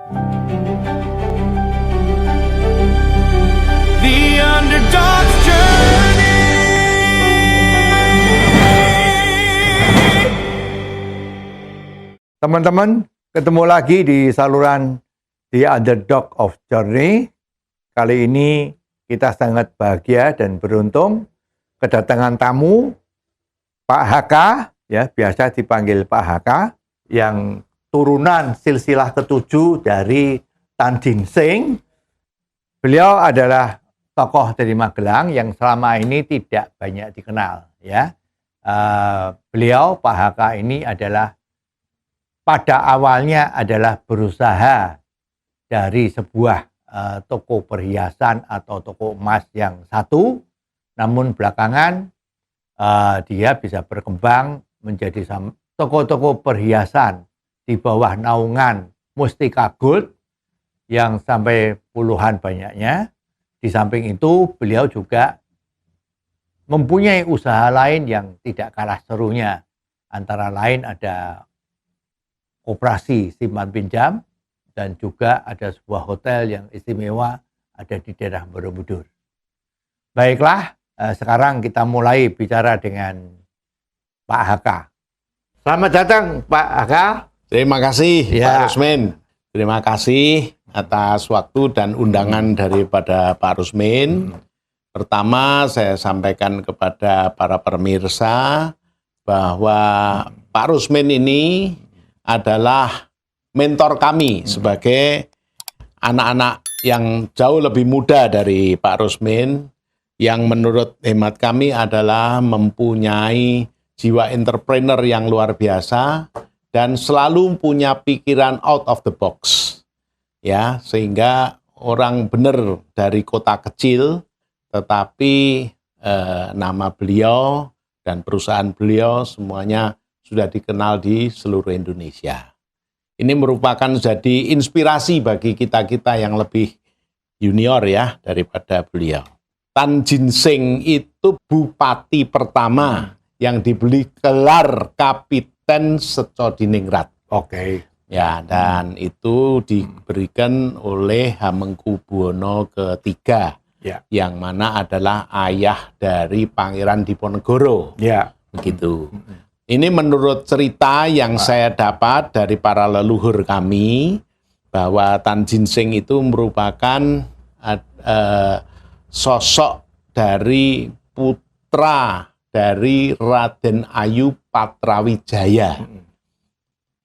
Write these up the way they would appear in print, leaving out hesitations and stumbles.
The underdog's journey. Teman-teman, ketemu lagi di saluran The Underdog of Journey. Kali ini kita sangat bahagia dan beruntung kedatangan tamu Pak HK, ya biasa dipanggil Pak HK, yang turunan silsilah ketujuh dari Tan Jin Sing. Beliau adalah tokoh dari Magelang yang selama ini tidak banyak dikenal, ya. Beliau Pak HK ini adalah pada awalnya adalah berusaha dari sebuah toko perhiasan atau toko emas yang satu, namun belakangan dia bisa berkembang menjadi toko-toko perhiasan di bawah naungan Mustika Gold yang sampai puluhan banyaknya. Di samping itu beliau juga mempunyai usaha lain yang tidak kalah serunya. Antara lain ada koperasi simpan pinjam dan juga ada sebuah hotel yang istimewa ada di daerah Borobudur. Baiklah, sekarang kita mulai bicara dengan Pak HK. Selamat datang Pak HK. Terima kasih Ya. Pak Rusmin. Terima kasih atas waktu dan undangan daripada Pak Rusmin. Pertama saya sampaikan kepada para pemirsa bahwa Pak Rusmin ini adalah mentor kami sebagai anak-anak yang jauh lebih muda dari Pak Rusmin, yang menurut hemat kami adalah mempunyai jiwa entrepreneur yang luar biasa dan selalu punya pikiran out of the box, ya, sehingga orang benar dari kota kecil, tetapi nama beliau dan perusahaan beliau semuanya sudah dikenal di seluruh Indonesia. Ini merupakan jadi inspirasi bagi kita-kita yang lebih junior ya daripada beliau. Tan Jin Sing itu bupati pertama yang diberi gelar Kapiten Secodiningrat. Oke. Ya, dan itu diberikan oleh Hamengkubuwono III, Ya. yang mana adalah ayah dari Pangeran Diponegoro. Ya. Begitu. Ini menurut cerita yang saya dapat dari para leluhur kami, bahwa Tan Jin Sing itu merupakan sosok dari putra dari Raden Ayu Patrawijaya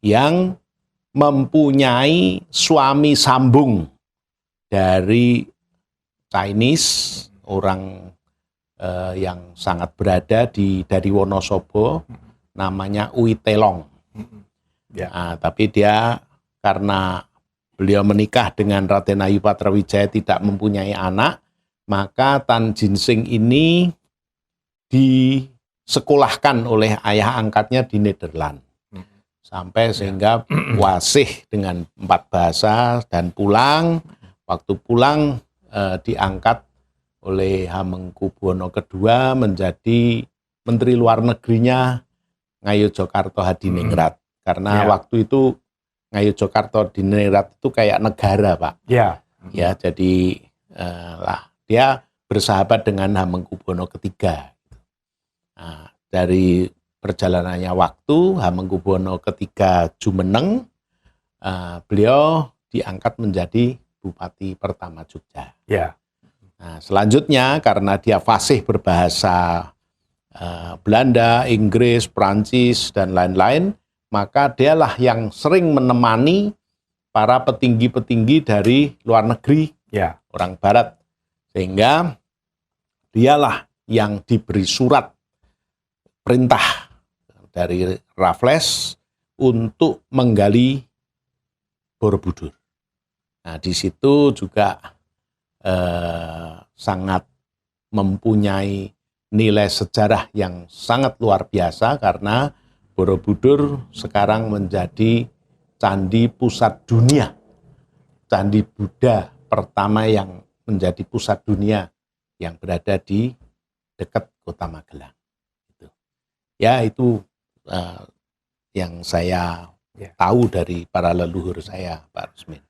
yang mempunyai suami sambung dari Chinese, orang yang sangat berada dari Wonosobo, namanya Ui Telong. Ya. Nah, tapi dia karena beliau menikah dengan Raden Ayu Patrawijaya tidak mempunyai anak, maka Tan Jin Sing ini disekolahkan oleh ayah angkatnya di Nederland. Sampai sehingga wasih dengan 4 bahasa dan pulang. Waktu pulang diangkat oleh Hamengkubuwono II menjadi Menteri Luar Negerinya Ngayogyakarta Hadiningrat. Karena waktu itu Ngayogyakarta Hadiningrat itu kayak negara, Pak. Ya. Ya, jadi dia bersahabat dengan Hamengkubuwono III. Nah, dari perjalanannya waktu, Hamengkubuwono III jumeneng, beliau diangkat menjadi Bupati pertama Jogja. Ya. Nah, selanjutnya karena dia fasih berbahasa Belanda, Inggris, Prancis, dan lain-lain, maka dialah yang sering menemani para petinggi-petinggi dari luar negeri, Ya. orang Barat. Sehingga dialah yang diberi surat perintah dari Raffles untuk menggali Borobudur. Nah, di situ juga sangat mempunyai nilai sejarah yang sangat luar biasa karena Borobudur sekarang menjadi candi pusat dunia, candi Buddha pertama yang menjadi pusat dunia yang berada di dekat kota Magelang. Ya, itu yang saya tahu dari para leluhur saya, Pak Rusmin.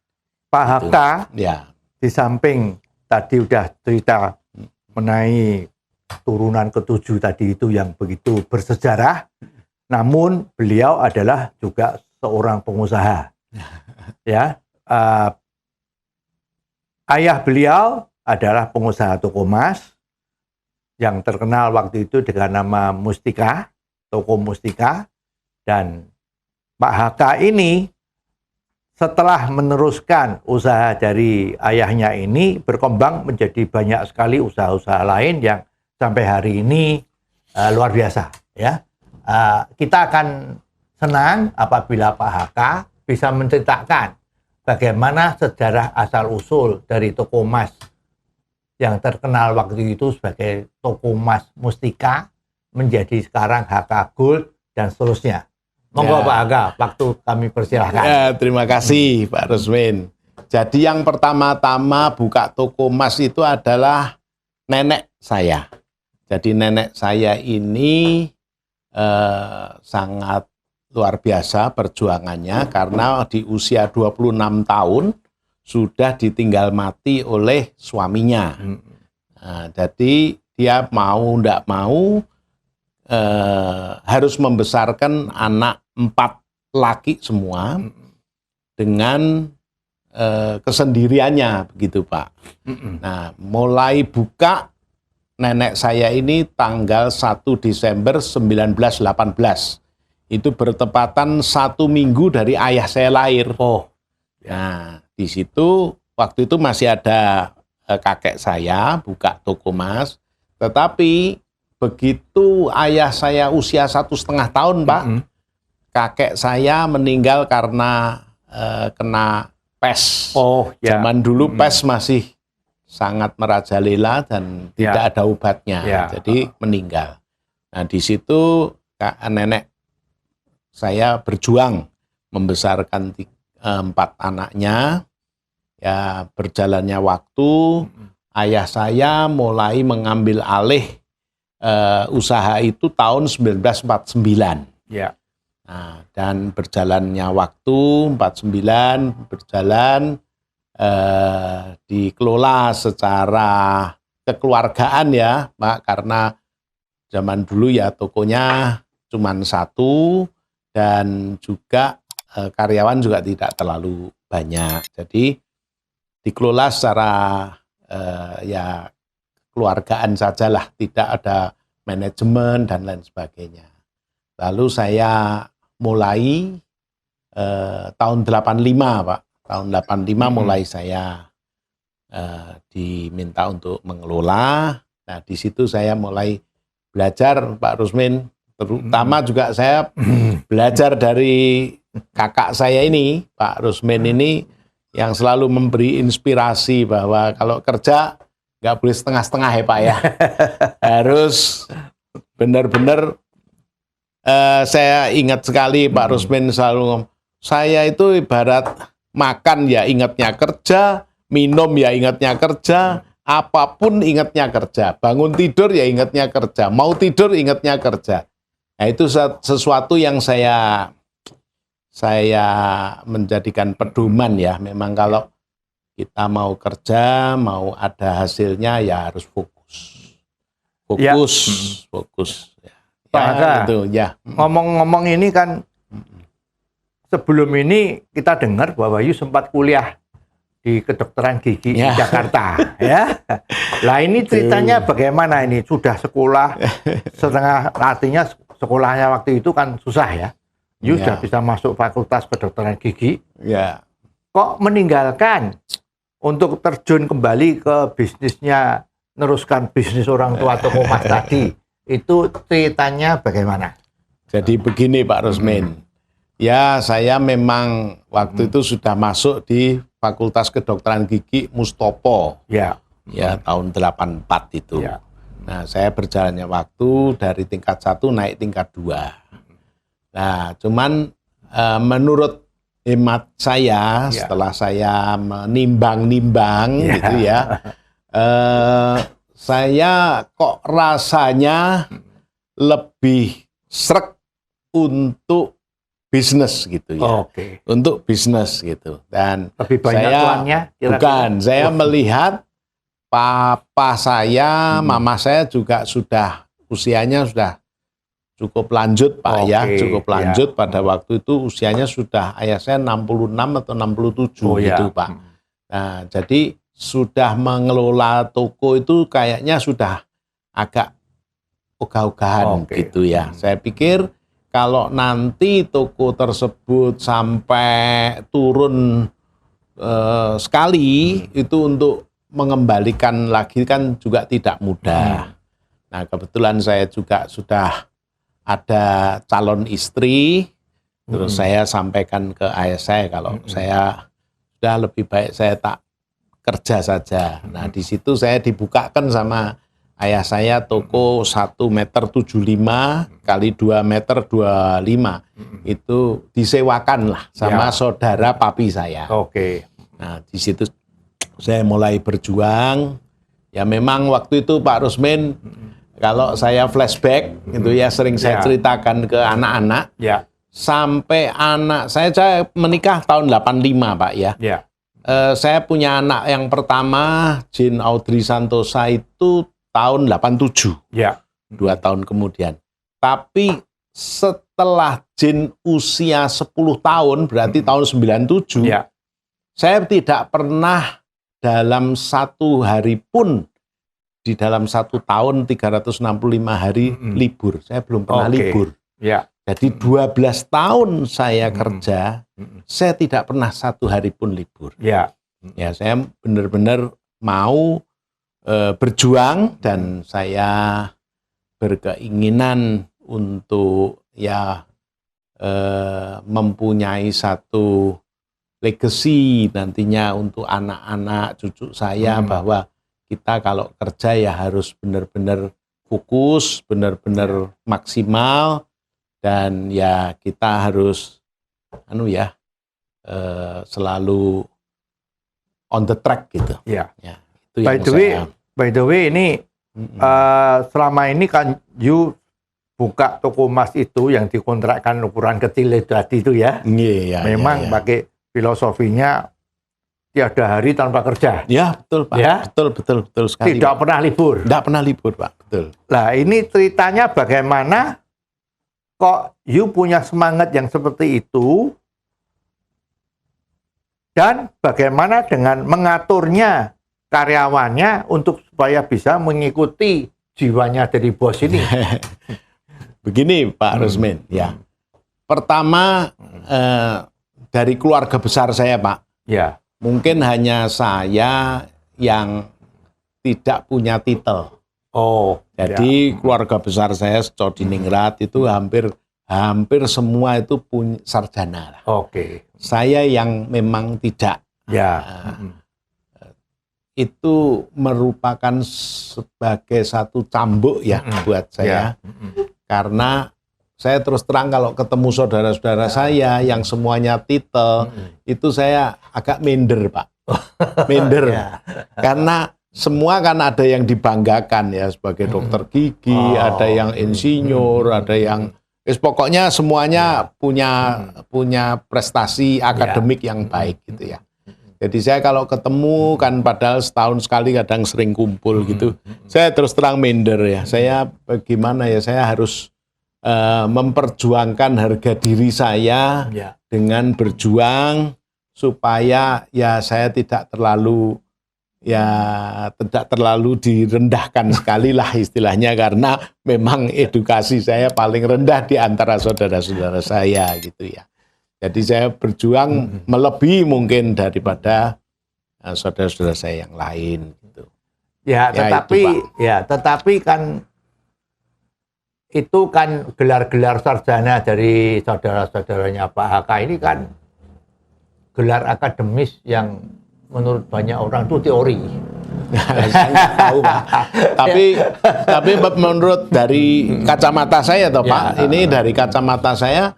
Pak HK Ya. di samping tadi udah cerita mengenai turunan ke-7 tadi itu yang begitu bersejarah, namun beliau adalah juga seorang pengusaha. Ya, ayah beliau adalah pengusaha toko emas yang terkenal waktu itu dengan nama Mustika, toko Mustika, dan Pak HK ini setelah meneruskan usaha dari ayahnya ini berkembang menjadi banyak sekali usaha-usaha lain yang sampai hari ini luar biasa. Ya, kita akan senang apabila Pak HK bisa menceritakan bagaimana sejarah asal-usul dari toko emas yang terkenal waktu itu sebagai toko emas Mustika menjadi sekarang HK Gold dan seterusnya. Monggo Pak HK, waktu kami persilahkan. Ya, terima kasih Pak Rusmin. Jadi yang pertama-tama buka toko emas itu adalah nenek saya. Jadi nenek saya ini sangat luar biasa perjuangannya karena di usia 26 tahun sudah ditinggal mati oleh suaminya. Nah, jadi dia mau tidak mau harus membesarkan anak 4 laki semua dengan kesendiriannya begitu Pak. Nah, mulai buka nenek saya ini tanggal 1 Desember 1918. Itu bertepatan 1 minggu dari ayah saya lahir. Oh, Nah, di situ waktu itu masih ada kakek saya buka toko emas, tetapi begitu ayah saya usia 1,5 tahun, Pak, kakek saya meninggal karena kena pes. oh ya. Zaman dulu pes masih sangat merajalela dan tidak ada obatnya, jadi meninggal. Nah, di situ nenek saya berjuang membesarkan 4 anaknya. Ya, berjalannya waktu, ayah saya mulai mengambil alih usaha itu tahun 1949. Ya. Nah, dan berjalannya waktu 49 berjalan dikelola secara kekeluargaan ya, Pak, karena zaman dulu ya tokonya cuma 1 dan juga karyawan juga tidak terlalu banyak. Jadi dikelola secara ya keluargaan sajalah, tidak ada manajemen dan lain sebagainya. Lalu saya mulai tahun 85, Pak. Tahun 85 mulai saya diminta untuk mengelola. Nah, di situ saya mulai belajar, Pak Rusmin. Terutama juga saya belajar dari kakak saya ini, Pak Rusmin ini, yang selalu memberi inspirasi bahwa kalau kerja nggak boleh setengah-setengah ya Pak ya. Harus benar-benar, saya ingat sekali Pak Rusmin selalu ngomong, saya itu ibarat makan ya ingatnya kerja, minum ya ingatnya kerja, apapun ingatnya kerja, bangun tidur ya ingatnya kerja, mau tidur ingatnya kerja. Nah, itu sesuatu yang saya menjadikan pedoman ya. Memang kalau kita mau kerja, mau ada hasilnya ya harus fokus. Fokus. Ya, Pak HK, gitu, ya. ngomong-ngomong ini kan sebelum ini kita dengar bahwa Yu sempat kuliah di kedokteran gigi di Jakarta, ya. Lah ini ceritanya bagaimana ini? Sudah sekolah setengah, artinya sekolahnya waktu itu kan susah ya. Yu sudah bisa masuk fakultas kedokteran gigi. Ya. Kok meninggalkan untuk terjun kembali ke bisnisnya, neruskan bisnis orang tua toko emas tadi? Itu ceritanya bagaimana? Jadi begini Pak Rusmin. Ya, saya memang waktu itu sudah masuk di Fakultas Kedokteran Gigi Mustopo. Ya. Ya, tahun 84 itu. Ya. Nah, saya berjalannya waktu dari tingkat 1 naik tingkat 2. Nah, cuman menurut hemat saya, setelah saya menimbang-nimbang gitu ya, saya kok rasanya lebih srek untuk bisnis gitu ya. Oke. Untuk bisnis gitu. Dan Lebih banyak saya tuannya? kira-kira? bukan, saya melihat papa saya, mama saya juga sudah usianya sudah cukup lanjut Pak ya, Oke, cukup lanjut pada waktu itu usianya sudah ayah saya 66 atau 67 gitu Pak. Nah, jadi sudah mengelola toko itu kayaknya sudah agak ogah-ogahan Oke. gitu ya. Saya pikir kalau nanti toko tersebut sampai turun sekali itu untuk mengembalikan lagi kan juga tidak mudah. Nah, kebetulan saya juga sudah ada calon istri, terus saya sampaikan ke ayah saya kalau saya sudah lebih baik saya tak kerja saja. Nah, di situ saya dibukakan sama ayah saya toko 1,75 meter kali 2,25 meter. Itu disewakan lah sama saudara papi saya. Oke. Nah, di situ saya mulai berjuang. Ya memang waktu itu Pak Rusmin, kalau saya flashback, itu ya sering saya ceritakan ke anak-anak, Ya. sampai anak saya menikah tahun 85 Pak ya. Ya. Saya punya anak yang pertama, Jin Audrey Santosa itu tahun 87, Ya. 2 tahun kemudian. Tapi setelah Jin usia 10 tahun, berarti tahun 97, Ya. saya tidak pernah dalam satu hari pun, di dalam 1 tahun 365 hari libur. Saya belum pernah Oke. libur. Ya. Jadi 12 tahun saya kerja, saya tidak pernah 1 hari pun libur. Ya. Ya, saya benar-benar mau berjuang dan saya berkeinginan untuk ya mempunyai satu legacy nantinya untuk anak-anak cucu saya bahwa kita kalau kerja ya harus benar-benar fokus, benar-benar maksimal dan ya kita harus selalu on the track gitu. Ya. Ya, itu yang By the way, ini selama ini kan you buka toko emas itu yang dikontrakkan ukuran kecil tadi itu ya. Iya, Memang pakai filosofinya tiada hari tanpa kerja. Ya, betul Pak. Ya? Betul sekali. Tidak pernah libur. Tidak pernah libur Pak, betul. Nah, ini ceritanya bagaimana kok you punya semangat yang seperti itu dan bagaimana dengan mengaturnya karyawannya untuk supaya bisa mengikuti jiwanya dari bos ini. Begini Pak Rusmin, ya. Pertama dari keluarga besar saya Pak, Ya. mungkin hanya saya yang tidak punya titel. Oh, Jadi keluarga besar saya Codiningrat itu hampir semua itu punya sarjana. Oke. Saya yang memang tidak. Ya. Itu merupakan sebagai satu cambuk ya buat saya. Karena saya terus terang kalau ketemu saudara-saudara saya yang semuanya titel, itu saya agak minder Pak. Minder. Karena semua kan ada yang dibanggakan ya sebagai dokter gigi, ada yang insinyur, ada yang pokoknya semuanya punya prestasi akademik yang baik gitu ya. Jadi saya kalau ketemu kan padahal setahun sekali kadang sering kumpul gitu. Saya terus terang minder ya. Saya bagaimana ya, saya harus memperjuangkan harga diri saya dengan berjuang supaya ya saya tidak terlalu direndahkan sekali lah istilahnya, karena memang edukasi saya paling rendah di antara saudara-saudara saya gitu ya. Jadi saya berjuang melebihi mungkin daripada saudara-saudara saya yang lain gitu. Ya, tetapi kan itu kan gelar-gelar sarjana dari saudara-saudaranya Pak HK ini kan gelar akademis yang menurut banyak orang itu teori. Saya nggak tahu Pak. Tapi menurut dari kacamata saya toh Pak, ini dari kacamata saya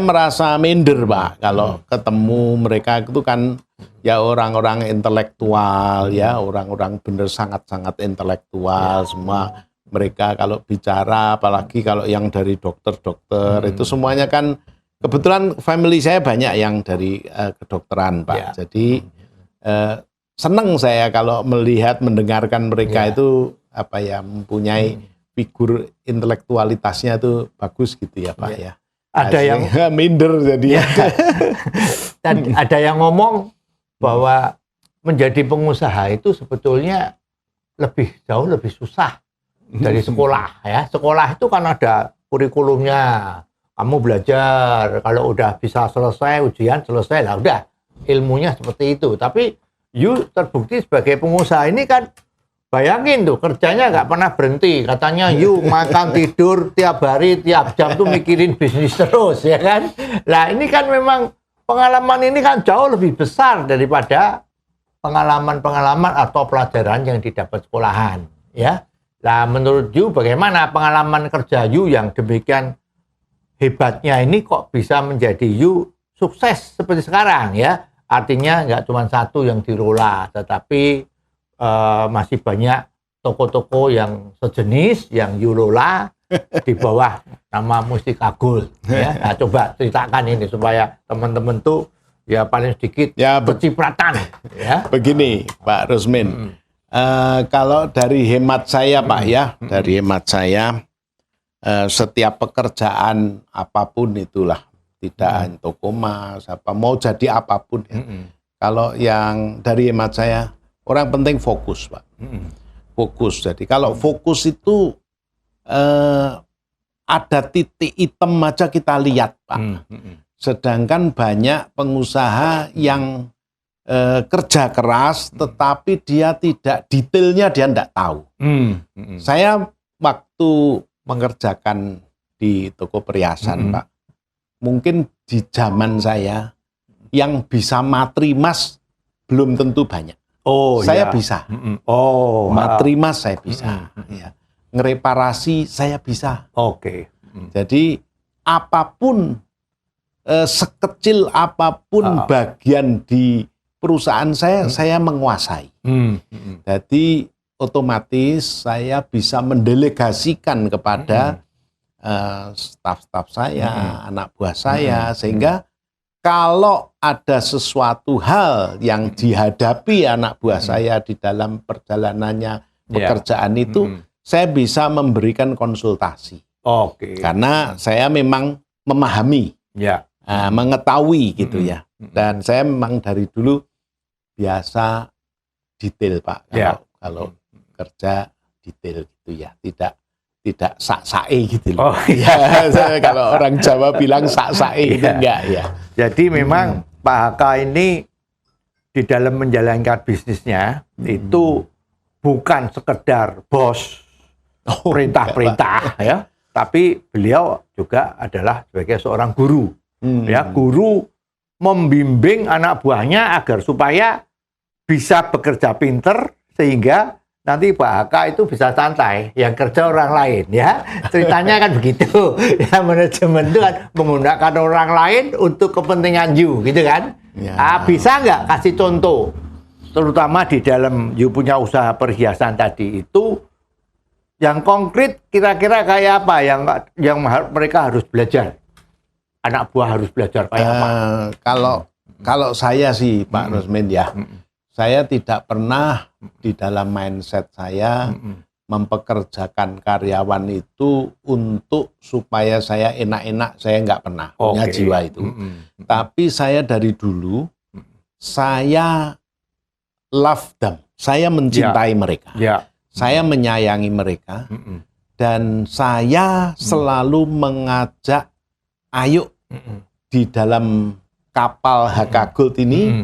merasa minder Pak kalau ketemu mereka itu kan ya orang-orang intelektual ya, orang-orang bener sangat-sangat intelektual semua. Mereka kalau bicara, apalagi kalau yang dari dokter-dokter itu semuanya kan Kebetulan family saya banyak yang dari kedokteran, Pak. Ya. Jadi senang saya kalau melihat, mendengarkan mereka Ya. itu apa ya, mempunyai figur intelektualitasnya itu bagus gitu ya, Pak ya. Ada yang minder jadi. dan ada yang ngomong bahwa menjadi pengusaha itu sebetulnya jauh lebih susah dari sekolah ya. Sekolah itu kan ada kurikulumnya. Kamu belajar, kalau udah bisa selesai ujian selesai lah udah ilmunya seperti itu. Tapi you terbukti sebagai pengusaha ini kan, bayangin tuh kerjanya nggak pernah berhenti. Katanya you makan tidur tiap hari tiap jam tuh mikirin bisnis terus ya kan. Nah ini kan memang pengalaman ini kan jauh lebih besar daripada pengalaman-pengalaman atau pelajaran yang didapat sekolahan ya. Nah menurut you bagaimana pengalaman kerja you yang demikian hebatnya ini kok bisa menjadi you sukses seperti sekarang ya? Artinya nggak cuma satu yang dirola, tetapi masih banyak toko-toko yang sejenis yang you lola di bawah nama Mustika Gold ya. Nah, coba ceritakan ini supaya teman-teman tuh ya paling sedikit Ya, bercipratan ya. Begini, Pak Rusmin. Kalau dari hemat saya, Pak ya, dari hemat saya, setiap pekerjaan apapun itulah, tidak hanya toko emas, apa mau jadi apapun ya. Kalau yang dari hemat saya, orang penting fokus, Pak. Fokus. Jadi kalau fokus itu ada titik hitam aja kita lihat, Pak. Sedangkan banyak pengusaha yang kerja keras, tetapi dia tidak detailnya dia tidak tahu. Saya waktu mengerjakan di toko perhiasan, Pak, mungkin di zaman saya yang bisa matri mas belum tentu banyak. Oh, Saya ya. bisa. Oh, Matri mas saya bisa. Ya. Ngereparasi saya bisa. Oke. Jadi apapun, sekecil apapun bagian di perusahaan saya menguasai. Jadi otomatis saya bisa mendelegasikan kepada staf-staf saya, anak buah saya, sehingga kalau ada sesuatu hal yang dihadapi anak buah saya di dalam perjalanannya pekerjaan itu, saya bisa memberikan konsultasi. Oke. Karena saya memang memahami, mengetahui gitu ya. Dan saya memang dari dulu biasa detail, Pak. Kalau kerja detail gitu ya, tidak sak-sae gitu loh. Oh iya. Kalau orang Jawa bilang sak-sae itu enggak ya. Jadi memang Pak Haka ini di dalam menjalankan bisnisnya itu bukan sekedar bos perintah-perintah ya, tapi beliau juga adalah sebagai seorang guru. Ya, guru membimbing anak buahnya agar supaya bisa bekerja pinter sehingga nanti Pak Haka itu bisa santai, yang kerja orang lain ya. Ceritanya kan begitu. Ya, manajemen itu kan menggunakan orang lain untuk kepentingan you, gitu kan. Bisa nggak kasih contoh, terutama di dalam you punya usaha perhiasan tadi itu, yang konkret kira-kira kayak apa yang mereka harus belajar? Anak buah harus belajar kayak apa? Kalau saya sih Pak Rusmin ya, saya tidak pernah di dalam mindset saya mempekerjakan karyawan itu untuk supaya saya enak-enak, saya nggak pernah punya jiwa itu. Tapi saya dari dulu, saya love them, saya mencintai mereka, saya menyayangi mereka, dan saya selalu mengajak, ayo di dalam kapal HK Gold ini,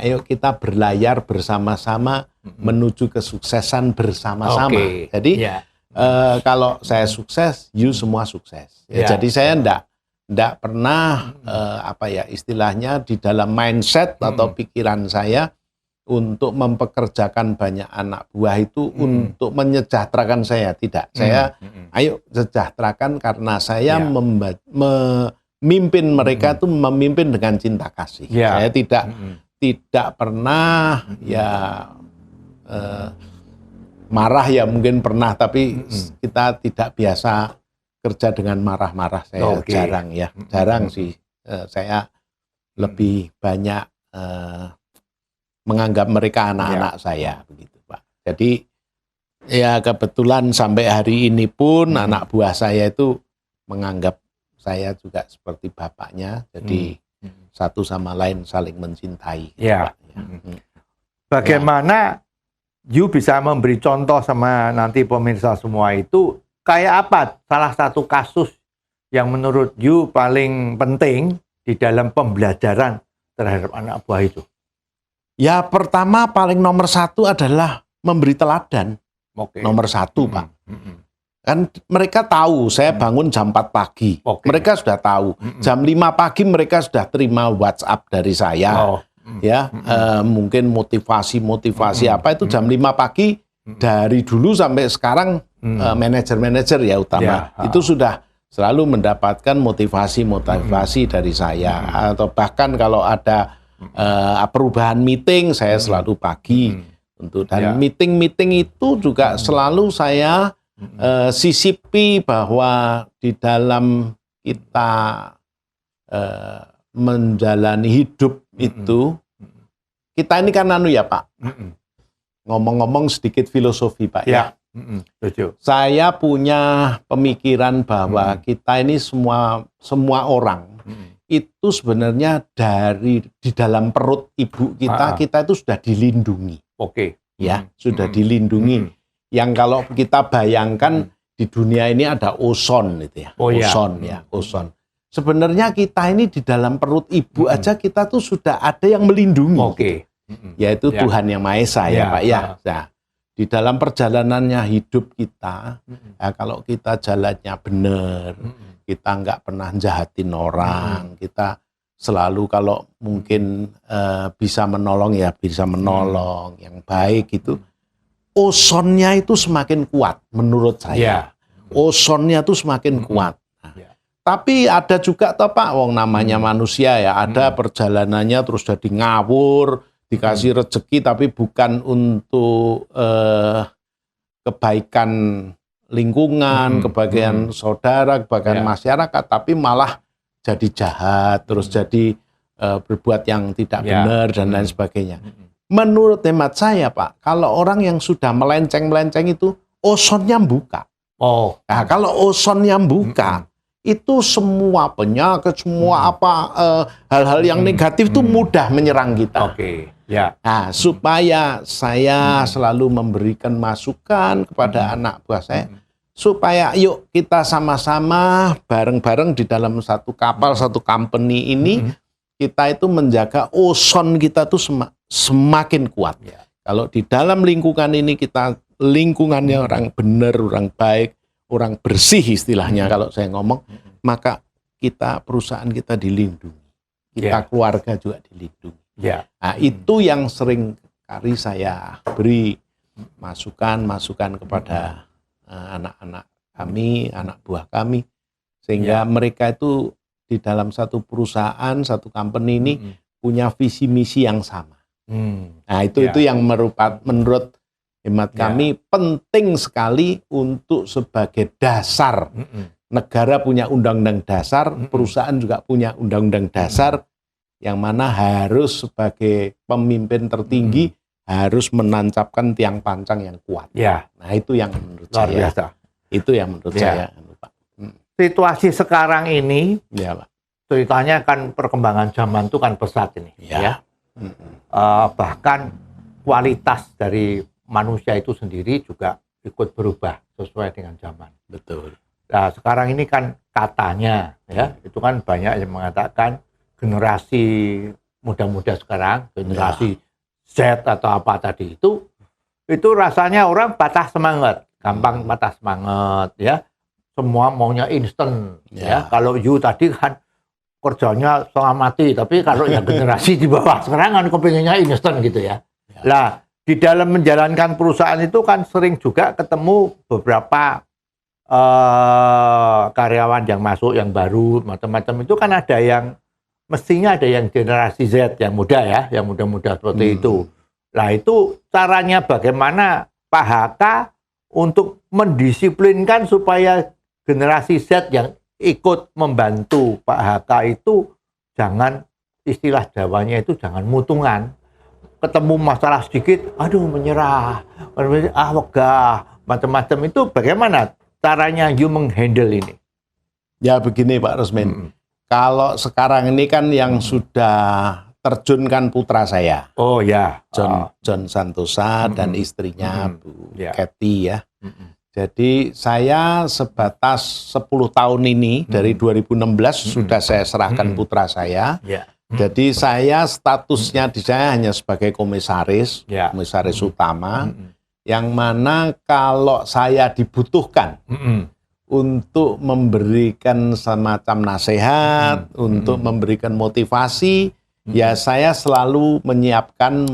ayo kita berlayar bersama-sama menuju kesuksesan bersama-sama. Jadi kalau saya sukses, you semua sukses. Jadi saya enggak pernah istilahnya di dalam mindset atau pikiran saya untuk mempekerjakan banyak anak buah itu untuk menyejahterakan saya, tidak. Saya ayo sejahterakan karena saya memimpin mereka itu memimpin dengan cinta kasih. Saya tidak pernah marah ya, mungkin pernah, tapi kita tidak biasa kerja dengan marah-marah, saya Oke. jarang ya, jarang sih. Saya lebih banyak menganggap mereka anak-anak saya, begitu Pak. Jadi ya kebetulan sampai hari ini pun anak buah saya itu menganggap saya juga seperti bapaknya, jadi satu sama lain saling mencintai. Gitu, Ya. Pak. Ya. Bagaimana you bisa memberi contoh sama nanti pemirsa semua itu kayak apa salah satu kasus yang menurut you paling penting di dalam pembelajaran terhadap anak buah itu? Ya pertama paling nomor satu adalah memberi teladan. Oke. Nomor satu Pak. Kan mereka tahu saya bangun jam 4 pagi. Oke. Mereka sudah tahu. Jam 5 pagi mereka sudah terima WhatsApp dari saya. Oh. Ya, mungkin motivasi apa itu jam 5 pagi dari dulu sampai sekarang manajer-manajer ya utama Ya, itu sudah selalu mendapatkan motivasi dari saya, atau bahkan kalau ada perubahan meeting saya selalu pagi untuk, dan meeting itu juga selalu saya sisipi bahwa di dalam kita menjalani hidup itu, kita ini kan anu ya Pak, ngomong-ngomong sedikit filosofi Pak ya. Setuju. Saya punya pemikiran bahwa kita ini semua orang itu sebenarnya di dalam perut ibu kita itu sudah dilindungi. Oke. Ya, sudah dilindungi. Yang kalau kita bayangkan di dunia ini ada ozon itu ya. Oh, iya. Ozon ya, ozon. Sebenarnya kita ini di dalam perut ibu aja kita tuh sudah ada yang melindungi. Oke. Yaitu Ya. Tuhan Yang Maha Esa ya, Ya, Pak ya. Nah, di dalam perjalanannya hidup kita, ya, kalau kita jalannya benar, kita nggak pernah jahatin orang, kita selalu kalau mungkin bisa menolong ya bisa menolong, yang baik itu, ozonnya itu semakin kuat menurut saya. Ya. Ozonnya itu semakin kuat. Nah, tapi ada juga toh Pak, wong namanya manusia ya, ada perjalanannya terus jadi ngawur, dikasih rezeki tapi bukan untuk kebaikan lingkungan, kebaikan saudara, kebaikan masyarakat, tapi malah jadi jahat, terus jadi berbuat yang tidak benar dan lain sebagainya. Menurut hemat saya Pak, kalau orang yang sudah melenceng-melenceng itu ozonnya buka. Oh. Nah, kalau ozonnya buka, itu semua penyakit, semua hal-hal yang negatif itu mudah menyerang kita. Oke. Ya. Nah, supaya saya selalu memberikan masukan kepada anak buah saya, supaya yuk kita sama-sama bareng-bareng di dalam satu kapal, satu company ini, kita itu menjaga ozon kita tuh semakin kuat. Kalau di dalam lingkungan ini kita lingkungannya orang benar, orang baik, orang bersih istilahnya kalau saya ngomong, maka perusahaan kita dilindungi, kita keluarga juga dilindungi. Ya. Nah, itu yang sering kali saya beri masukan kepada anak-anak kami, anak buah kami, sehingga mereka itu di dalam satu perusahaan, satu company ini punya visi misi yang sama. Nah, itu yang menurut hemat kami penting sekali untuk sebagai dasar. Negara punya undang-undang dasar, perusahaan juga punya undang-undang dasar, yang mana harus sebagai pemimpin tertinggi harus menancapkan tiang pancang yang kuat. Ya. Nah, itu yang menurut Luar saya. biasa. Itu yang menurut saya, Pak. Situasi sekarang ini, Ya, Pak. ceritanya kan perkembangan zaman itu kan pesat ini. Ya. Bahkan kualitas dari manusia itu sendiri juga ikut berubah sesuai dengan zaman. Betul. Nah, sekarang ini kan katanya, ya, itu kan banyak yang mengatakan generasi muda-muda sekarang, generasi Z atau apa tadi itu rasanya orang patah semangat, gampang patah semangat, ya. Semua maunya instan, ya. Kalau you tadi kan kerjanya setengah mati, tapi kalau yang generasi di bawah sekarang kan kepinginnya instan gitu ya. Lah, di dalam menjalankan perusahaan itu kan sering juga ketemu beberapa karyawan yang masuk, yang baru, macam-macam itu kan ada yang mestinya ada yang generasi Z yang muda ya, yang muda-muda seperti itu. Nah, itu caranya bagaimana Pak HK untuk mendisiplinkan supaya generasi Z yang ikut membantu Pak HK itu jangan, istilah Jawanya itu jangan mutungan. Ketemu masalah sedikit, aduh menyerah, wegah, macam-macam. Itu bagaimana caranya you menghandle ini? Ya begini Pak Rusmin, kalau sekarang ini kan yang sudah terjun kan putra saya, Oh ya, John Santosa dan istrinya Bu Ya. Kathy ya. Jadi saya sebatas 10 tahun ini dari 2016 sudah saya serahkan putra saya. ya, Jadi saya statusnya di saya hanya sebagai komisaris, Ya. komisaris utama, yang mana kalau saya dibutuhkan untuk memberikan semacam nasihat, untuk memberikan motivasi, ya saya selalu menyediakan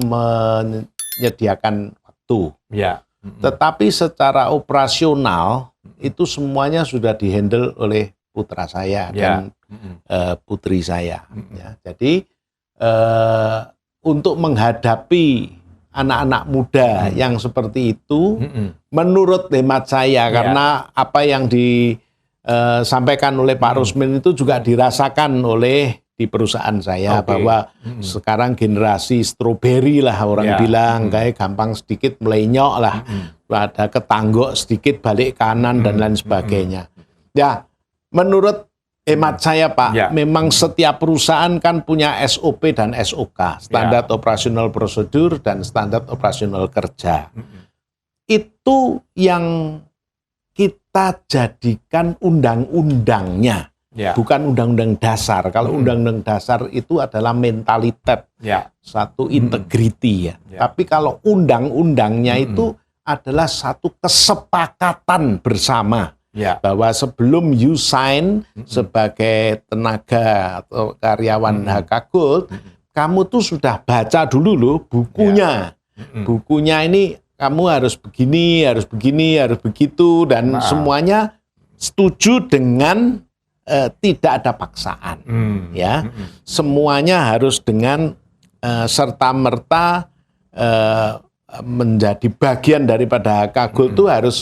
waktu. ya, Tetapi secara operasional itu semuanya sudah dihandle oleh putra saya dan putri saya. Ya. Jadi untuk menghadapi anak-anak muda yang seperti itu, menurut hemat saya, karena apa yang disampaikan oleh Pak Rusmin itu juga dirasakan oleh di perusahaan saya, bahwa sekarang generasi stroberi lah orang bilang, kayak gampang sedikit melenyok lah, ada ketanggok sedikit balik kanan dan lain sebagainya. Ya, menurut hemat saya Pak, memang setiap perusahaan kan punya SOP dan SOK, standar operasional prosedur dan standar operasional kerja. Itu yang kita jadikan undang-undangnya, bukan undang-undang dasar. Kalau undang-undang dasar itu adalah mentalitas, satu integriti ya. Tapi kalau undang-undangnya itu adalah satu kesepakatan bersama. Bahwa sebelum you sign sebagai tenaga atau karyawan HK Gold, kamu tuh sudah baca dulu loh bukunya. Bukunya ini kamu harus begini, harus begini, harus begitu, dan semuanya setuju dengan tidak ada paksaan. Ya, semuanya harus dengan serta-merta menjadi bagian daripada HK Gold itu harus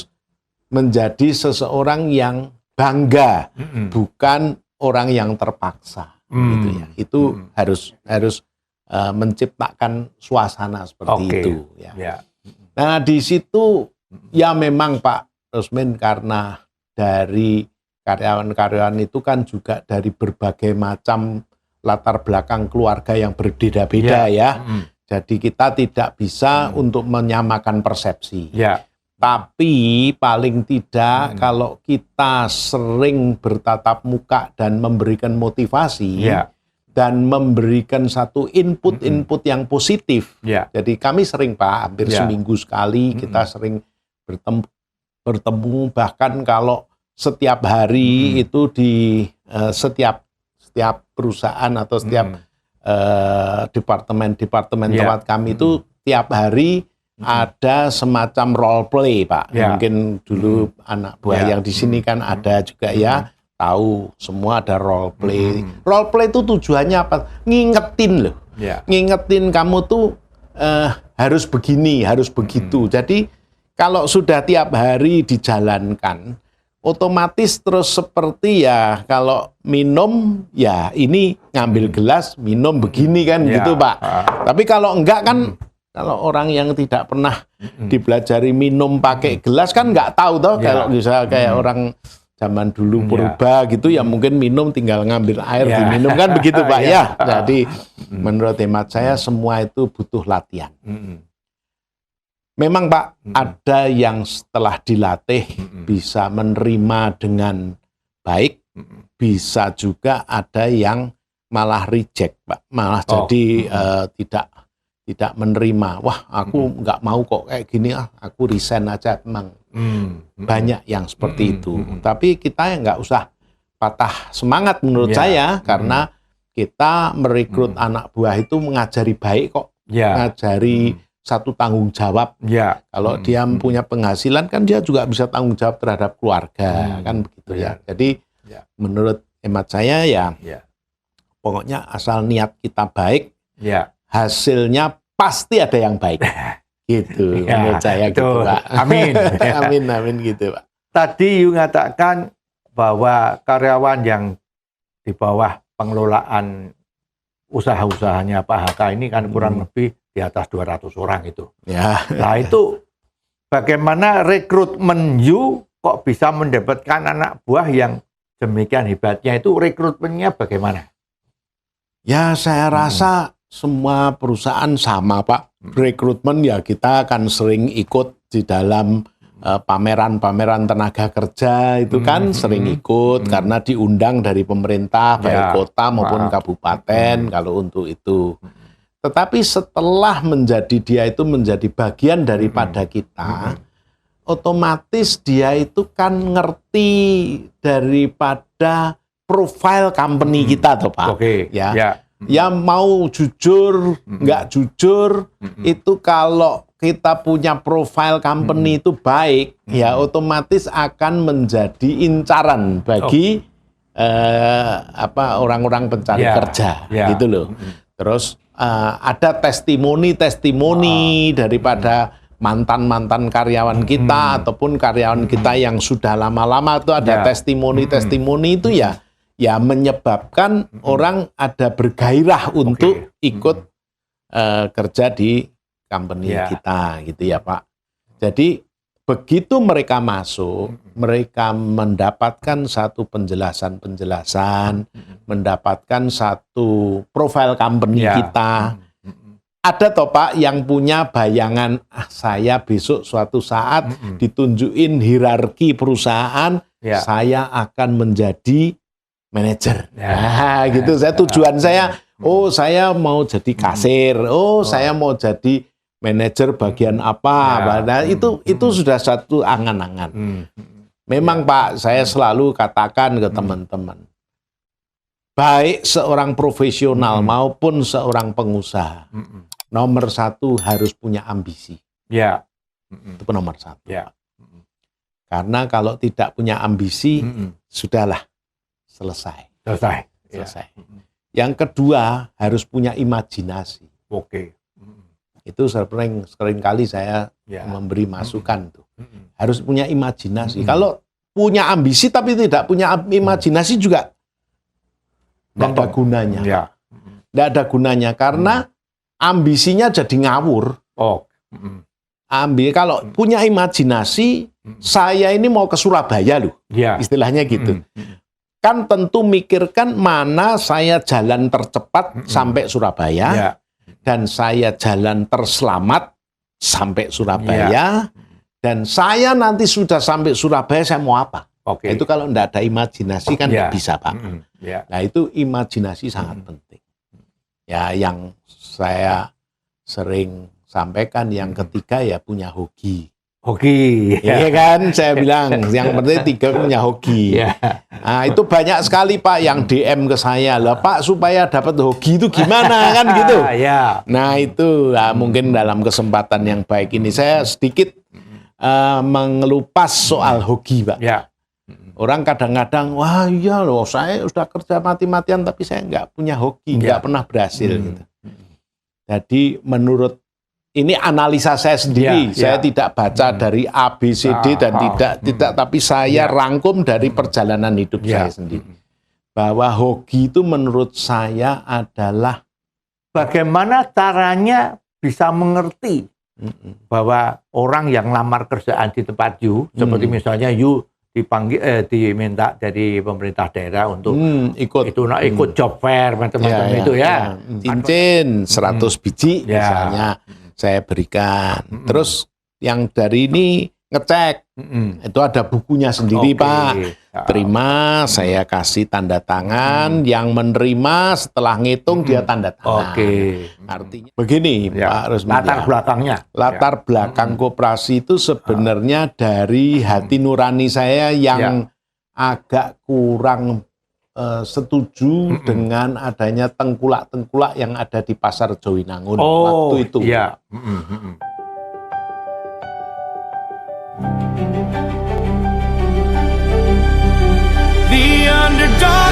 menjadi seseorang yang bangga, bukan orang yang terpaksa. Gitu ya. Itu harus menciptakan suasana seperti itu. Ya. Nah di situ ya memang Pak Rusmin, karena dari karyawan-karyawan itu kan juga dari berbagai macam latar belakang keluarga yang berbeda-beda ya. Jadi kita tidak bisa untuk menyamakan persepsi. Tapi paling tidak kalau kita sering bertatap muka dan memberikan motivasi dan memberikan satu input-input yang positif. Jadi kami sering Pak, hampir seminggu sekali kita sering bertemu, bahkan kalau setiap hari itu di setiap perusahaan atau setiap departemen-departemen tempat kami itu tiap hari ada semacam role play Pak. Mungkin dulu anak buah yang di sini kan ada juga ya, tahu semua ada role play. Role play itu tujuannya apa? Ngingetin loh. Ngingetin kamu tuh harus begini, harus begitu. Jadi kalau sudah tiap hari dijalankan, otomatis terus seperti ya kalau minum ya ini ngambil gelas minum begini kan gitu Pak. Tapi kalau enggak kan, kalau orang yang tidak pernah dipelajari minum pakai gelas kan nggak tahu toh. Kalau misalnya kayak orang zaman dulu purba gitu ya mungkin minum tinggal ngambil air diminum kan begitu Pak ya. Jadi menurut hemat saya semua itu butuh latihan. Memang Pak ada yang setelah dilatih bisa menerima dengan baik, bisa juga ada yang malah reject Pak, malah jadi tidak menerima. Wah, aku nggak mau kok kayak gini, aku resign aja. Memang banyak yang seperti itu. Tapi kita nggak usah patah semangat menurut saya, karena kita merekrut anak buah itu mengajari baik kok, mengajari satu tanggung jawab. Kalau dia punya penghasilan kan dia juga bisa tanggung jawab terhadap keluarga, kan begitu ya. Jadi menurut hemat saya ya, pokoknya asal niat kita baik, hasilnya pasti ada yang baik. Gitu, menurut saya gitu Pak. Amin. Amin gitu Pak. Tadi you ngatakan bahwa karyawan yang di bawah pengelolaan usaha-usahanya Pak HK ini kan kurang lebih di atas 200 orang itu. Ya. Nah itu bagaimana rekrutmen you kok bisa mendapatkan anak buah yang demikian hebatnya, itu rekrutmennya bagaimana? Ya saya rasa semua perusahaan sama Pak. Rekrutmen ya kita akan sering ikut di dalam pameran-pameran tenaga kerja itu kan sering ikut karena diundang dari pemerintah baik kota maupun kabupaten kalau untuk itu. Tetapi setelah dia itu menjadi bagian daripada kita, otomatis dia itu kan ngerti daripada profil company kita toh Pak. Oke. Ya mau jujur, nggak jujur, itu kalau kita punya profil company itu baik, ya otomatis akan menjadi incaran bagi orang-orang pencari kerja, gitu loh. Terus ada testimoni daripada mantan-mantan karyawan kita ataupun karyawan kita yang sudah lama-lama itu ada testimoni itu ya menyebabkan orang ada bergairah untuk ikut kerja di company kita gitu ya Pak. Jadi begitu mereka masuk, mereka mendapatkan satu penjelasan, mendapatkan satu profil company kita. Ada toh Pak yang punya bayangan, saya besok suatu saat ditunjukin hierarki perusahaan, saya akan menjadi manajer. Nah, gitu. Tujuan saya, saya mau jadi kasir, saya mau jadi manajer bagian apa. Nah, itu sudah satu angan-angan. Memang Pak, saya selalu katakan ke teman-teman, baik seorang profesional maupun seorang pengusaha, nomor satu harus punya ambisi. Itu nomor satu. Karena kalau tidak punya ambisi, sudahlah. Selesai. Yang kedua harus punya imajinasi. Itu sering kali saya memberi masukan tuh. Harus punya imajinasi. Kalau punya ambisi tapi tidak punya imajinasi juga tidak ada gunanya. Tidak ada gunanya karena ambisinya jadi ngawur. Kalau punya imajinasi, saya ini mau ke Surabaya loh. Istilahnya gitu. Kan tentu mikirkan mana saya jalan tercepat sampai Surabaya dan saya jalan terselamat sampai Surabaya dan saya nanti sudah sampai Surabaya saya mau apa? Itu kalau tidak ada imajinasi kan nggak bisa Pak. Nah itu imajinasi sangat penting. Ya yang saya sering sampaikan yang ketiga ya punya hoki. Iya kan, saya bilang yang penting 3 punya hoki. Nah itu banyak sekali Pak yang DM ke saya, lah Pak supaya dapat hoki itu gimana kan gitu. Nah itu mungkin dalam kesempatan yang baik ini saya sedikit mengelupas soal hoki Pak. Orang kadang-kadang, wah iya loh saya sudah kerja mati-matian tapi saya nggak punya hoki, nggak pernah berhasil gitu. Jadi menurut ini analisa saya sendiri, saya tidak baca dari A, B, C, D dan tidak, tapi saya rangkum dari perjalanan hidup saya sendiri. Bahwa hoki itu menurut saya adalah bagaimana caranya bisa mengerti bahwa orang yang lamar kerjaan di tempat you, seperti misalnya you dipanggil, diminta dari pemerintah daerah untuk ikut job fair macam-macam itu ya. Cincin 100 biji misalnya. Saya berikan. Terus yang dari ini ngecek. Itu ada bukunya sendiri Pak. Terima, saya kasih tanda tangan. Yang menerima setelah ngitung dia tanda tangan. Artinya begini Pak Rusmidi. Latar belakangnya. Latar belakang koperasi itu sebenarnya dari hati nurani saya yang agak kurang setuju dengan adanya tengkulak-tengkulak yang ada di pasar Jowinangun waktu itu. The underdog